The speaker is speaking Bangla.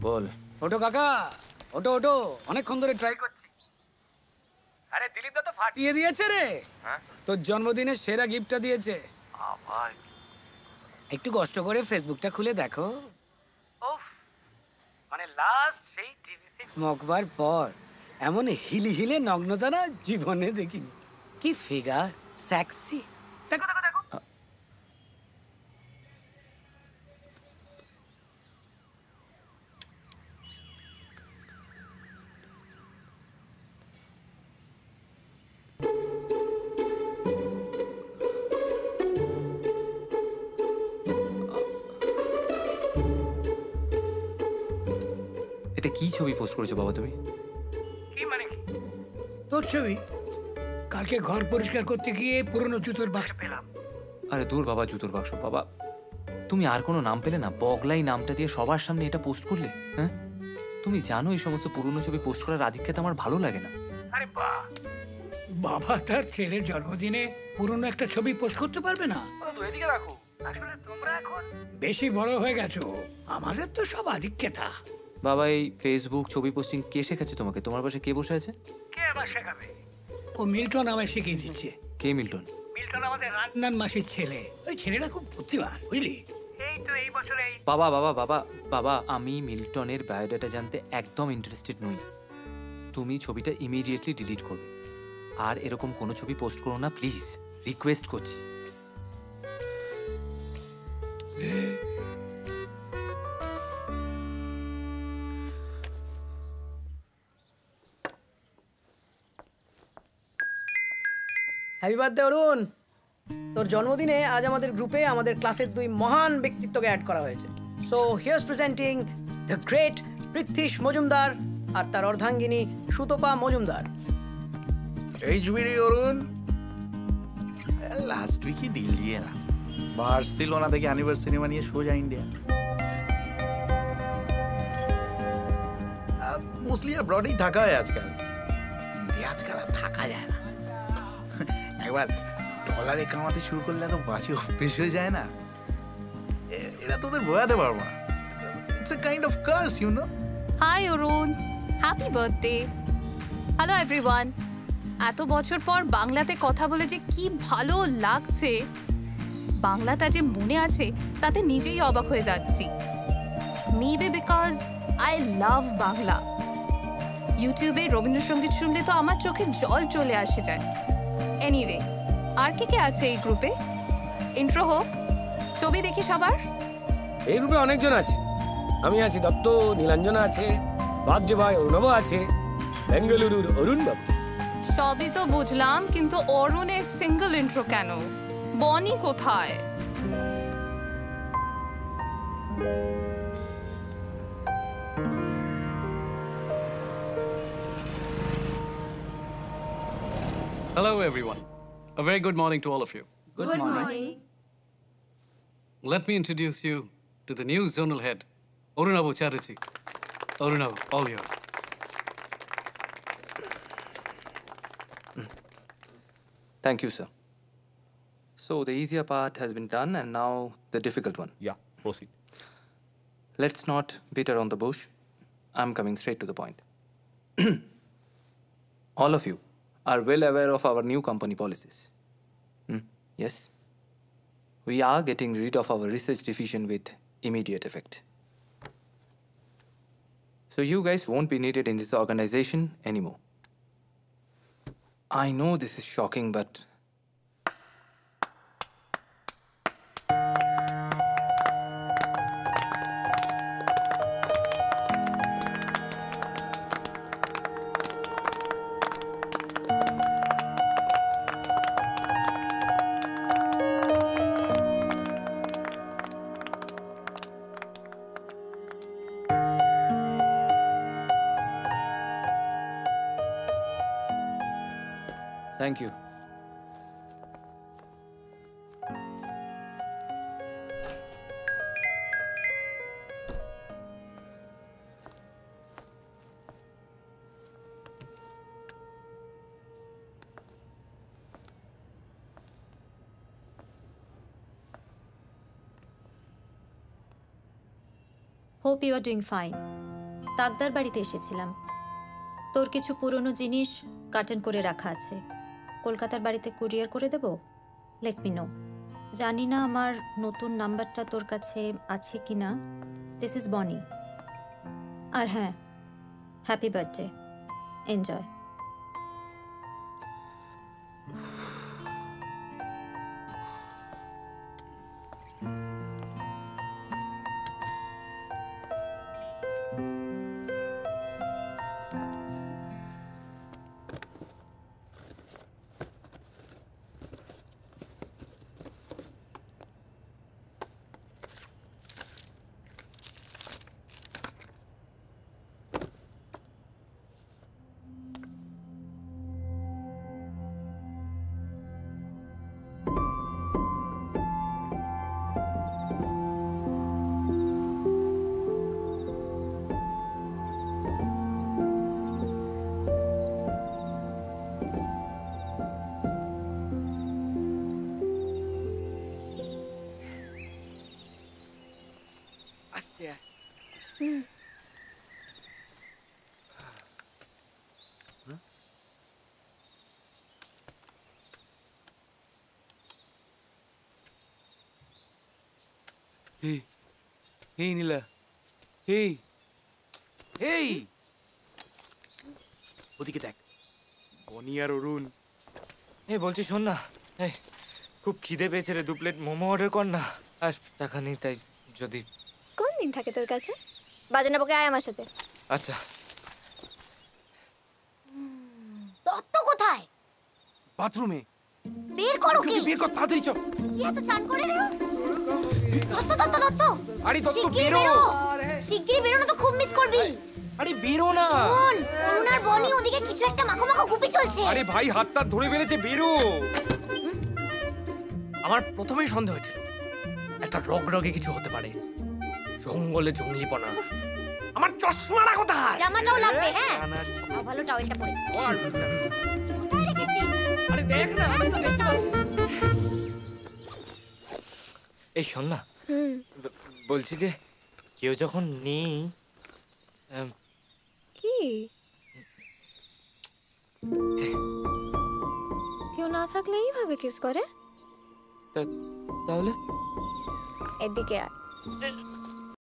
বল। ওটো কাকা, ওটো ওটো, অনেকক্ষণ ধরে ট্রাই করছি। আরে দিলীপ দা তো ফাটিয়ে দিয়েছে রে। হ্যাঁ, তোর জন্মদিনের সেরা গিফটটা দিয়েছে। ভাই একটু কষ্ট করে ফেসবুকটা খুলে দেখো। ওফ, মানে লাস্ট সেই টিভি6 মকবার পর এমন হিলি হিলে নগ্নতা না জীবনে দেখিনি। কি ফিগার, সেক্সি। দেখো দেখো দেখো। এটা কি ছবি পোস্ট করেছো বাবা তুমি? কি মানে কি? তোর ছবি। কালকে ঘর পরিষ্কার করতে গিয়ে পুরনো জুতোর বাক্স পেলাম। আরে দূর বাবা, জুতোর বাক্স বাবা। তুমি আর কোনো নাম পেলে না? বগলাই নামটা দিয়ে সবার সামনে এটা পোস্ট করলে? হ্যাঁ, তুমি জানো এই সমস্ত পুরনো ছবি পোস্ট করার আধিক্যতা আমার ভালো লাগে না। আরে বাহ, বাবা তার ছেলের জন্মদিনে পুরনো একটা ছবি পোস্ট করতে পারবে না? তো এদিকে রাখো। আসলে তোমরা এখন বেশি বড় হয়ে গেছো, আমাদের তো সব আধিক্যতা। বাবা এই ফেসবুক ছবি পোস্টিং কে শেখাচ্ছে তোমাকে? তোমার পাশে কে বসে আছে? কে আবার শেখাবে? ও মিল্টন আমায় শিখিয়ে দিচ্ছে। কে মিল্টন? মিল্টন আমাদের রান্নার মাসির ছেলে। ওই ছেলেটা খুব বুদ্ধিমান, বুঝলি? এই তো এই বছরে বাবা বাবা বাবা বাবা, আমি মিল্টনের বায়োডাটা জানতে একদম ইন্টারেস্টেড নই। তুমি ছবিটা ইমিডিয়েটলি ডিলিট করবে, আর এরকম কোনো ছবি পোস্ট করো না প্লিজ, রিকোয়েস্ট করছি। হ্যাপি বার্থডে অরুণ। তোর জন্মদিনে আজ আমাদের গ্রুপে আমাদের ক্লাসের দুই মহান ব্যক্তিত্বকে অ্যাড করা হয়েছে। So here's presenting the great Prithwish Majumdar আর তার অর্ধাঙ্গিনী সুতপা মজুমদার। এই জুবিরি অরুণ, লাস্ট উইকই ডিল দিয়ে এলাম। বার্সেলোনা থেকে অ্যানিভার্সারি মানিয়ে সোজা ইন্ডিয়া। মোস্টলি ব্রডেই থাকা হয় আজকাল। ইন্ডিয়া আজকাল আর থাকা যায় না। একবার ডলারে কামাতে শুরু করলে তো বাঁচি অভ্যেস হয়ে যায় না। এটা তোদের বোঝাতে পারবো না। It's a kind of curse, you know. Hi Arun, happy birthday. Hello everyone. এত বছর পর বাংলাতে কথা বলে যে কি ভালো লাগছে। বাংলাটা যে মনে আছে তাতে নিজেই অবাক হয়ে যাচ্ছি। Maybe because I love Bangla. ইউটিউবে রবীন্দ্রসঙ্গীত শুনলে তো আমার চোখে জল চলে আসে যায়। এনিওয়ে, আর কে আছে এই গ্রুপে? ইন্ট্রো হোক, ছবি দেখি সবার। এই গ্রুপে অনেকজন আছে। আমি আছি, দত্ত, নীলাঞ্জনা আছে, বাদ্য ভাই অরুণব আছে, বেঙ্গালুরুর অরুণ বাবু। সবই তো বুঝলাম, কিন্তু অরুণের সিঙ্গল ইন্ট্রো কেন? বনি কোথায়? Hello everyone. A very good morning to all of you. Good morning. Let me introduce you to the new zonal head, Arunabu Chatterjee. Arunabu, all yours. Thank you, sir. So the easier part has been done, and now the difficult one. Yeah, proceed. Let's not beat around the bush. I'm coming straight to the point. All of you are well aware of our new company policies. Yes? We are getting rid of our research division with immediate effect. So you guys won't be needed in this organization anymore. I know this is shocking, but thank you. Hope you are doing fine. তাকদার বাড়িতে এসেছিলাম। তোর কিছু পুরনো জিনিস কার্টন করে রাখা আছে, কলকাতার বাড়িতে কুরিয়ার করে দেব? Let me no. জানি না আমার নতুন নাম্বারটা তোর কাছে আছে কি না। দিস ইজ বনি। আর হ্যাঁ, হ্যাপি বার্থডে, এনজয়। এই নীলা, এই এই ওদিকে দেখ, বনি আর অরুণ। এই বলছি শোন না, এই খুব খিদে পেয়েছে রে, 2 প্লেট মোমো অর্ডার কর না। আর টাকা নেই, তাই যদি কোন দিন থাকে তোর কাছে? বাজে না বকে আয় আমার সাথে। আচ্ছা। দত্ত কোথায়? বাথরুমে। বের করো কি? বের কর তাড়াতাড়ি, চল। কি এত চান করে রে? দত্ত দত্ত দত্ত, আরে দত্ত শিগগিরই বেরো। শিগগিরই বেরো না তো খুব মিস করবি। আরে বেরো না। শোন, অরুণ আর বনি ওদিকে কিছু একটা মাখো মাখো গুপি চলছে। আরে ভাই, হাতটা ধরে ফেলেছে, বেরো। আমার প্রথমেই সন্দেহ হয়েছিল একটা রগে কিছু হতে পারে, জঙ্গলে জঙ্গলিপনা। আমার চশমাটা কোথায়? জামাটাও লাগবে। হ্যাঁ, ভালো টাওয়েলটা পরেছি। কোথায় রেখেছি? আরে দেখ না, আমি তো দেখতে পাচ্ছি। এই শোন না, বলছি যে কেউ যখন নেই, কি কেউ না থাকলে এইভাবে কিস করে? তাহলে এদিকে আয়।